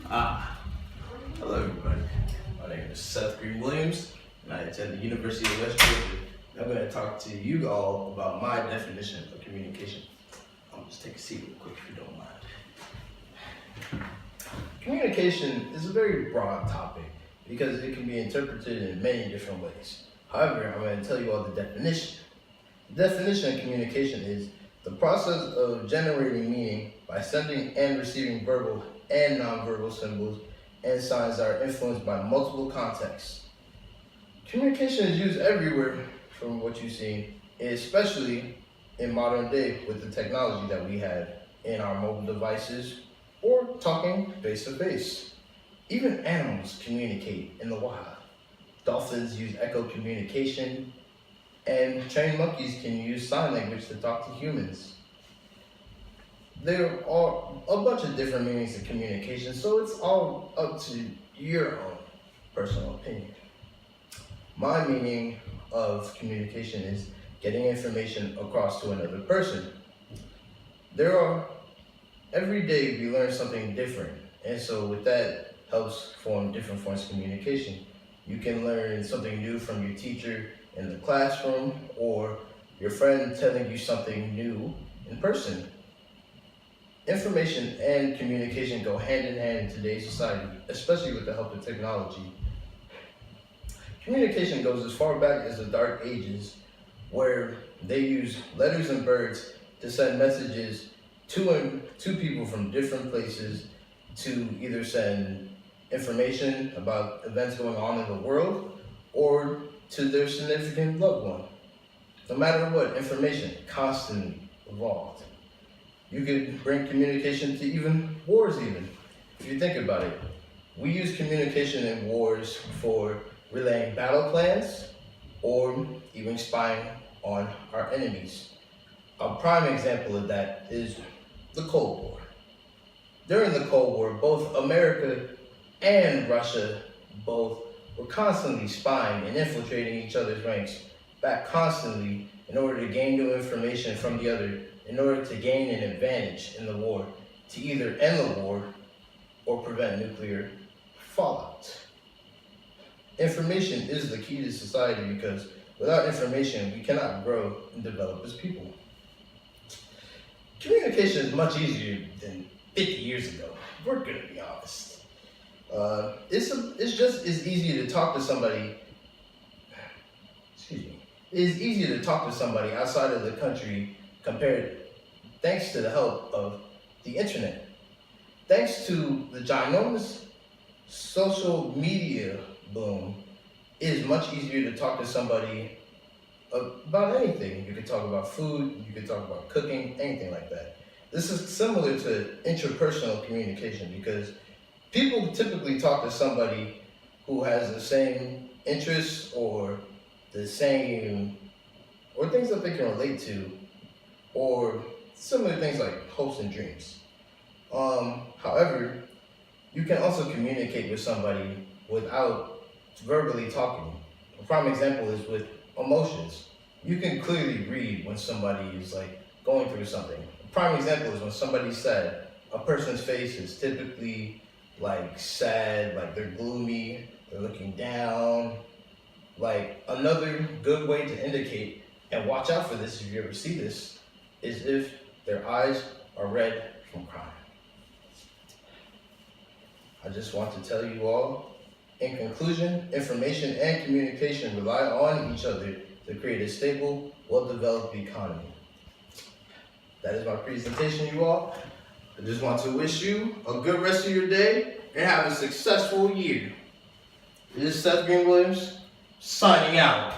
Ah, hello everybody. My name is Seth Green Williams, and I attend the University of West Georgia. I'm going to talk to you all about my definition of communication. I'll just take a seat real quick if you don't mind. Communication is a very broad topic because it can be interpreted in many different ways. However, I'm going to tell you all the definition. The definition of communication is the process of generating meaning by sending and receiving verbal and nonverbal symbols and signs that are influenced by multiple contexts. Communication is used everywhere from what you see, especially in modern day with the technology that we have in our mobile devices or talking face to face. Even animals communicate in the wild. Dolphins use echo communication, and trained monkeys can use sign language to talk to humans. There are a bunch of different meanings of communication, so it's all up to your own personal opinion. My meaning of communication is getting information across to another person. Every day we learn something different, and so with that helps form different forms of communication. You can learn something new from your teacher in the classroom, or your friend telling you something new in person. Information and communication go hand in hand in today's society, especially with the help of technology. Communication goes as far back as the Dark Ages, where they used letters and birds to send messages to people from different places to either send information about events going on in the world or to their significant loved one. No matter what, information constantly evolved. You could bring communication to even wars even. If you think about it, we use communication in wars for relaying battle plans or even spying on our enemies. A prime example of that is the Cold War. During the Cold War, both America and Russia both were constantly spying and infiltrating each other's ranks back constantly in order to gain new information from the other, in order to gain an advantage in the war, to either end the war or prevent nuclear fallout. Information is the key to society because without information, we cannot grow and develop as people. Communication is much easier than 50 years ago. We're gonna be honest. It's just as easy to talk to somebody. It is easier to talk to somebody outside of the country thanks to the help of the internet. Thanks to the ginormous social media boom, it is much easier to talk to somebody about anything. You could talk about food, you could talk about cooking, anything like that. This is similar to interpersonal communication because people typically talk to somebody who has the same interests or things that they can relate to, or similar things like hopes and dreams. However, you can also communicate with somebody without verbally talking. A prime example is with emotions. You can clearly read when somebody is going through something. A prime example is when somebody's sad. A person's face is typically sad, they're gloomy, they're looking down. Another good way to indicate, and watch out for this if you ever see this, is if their eyes are red from crying. I just want to tell you all, in conclusion, information and communication rely on each other to create a stable, well-developed economy. That is my presentation, you all. I just want to wish you a good rest of your day and have a successful year. This is Seth Green Williams, signing out.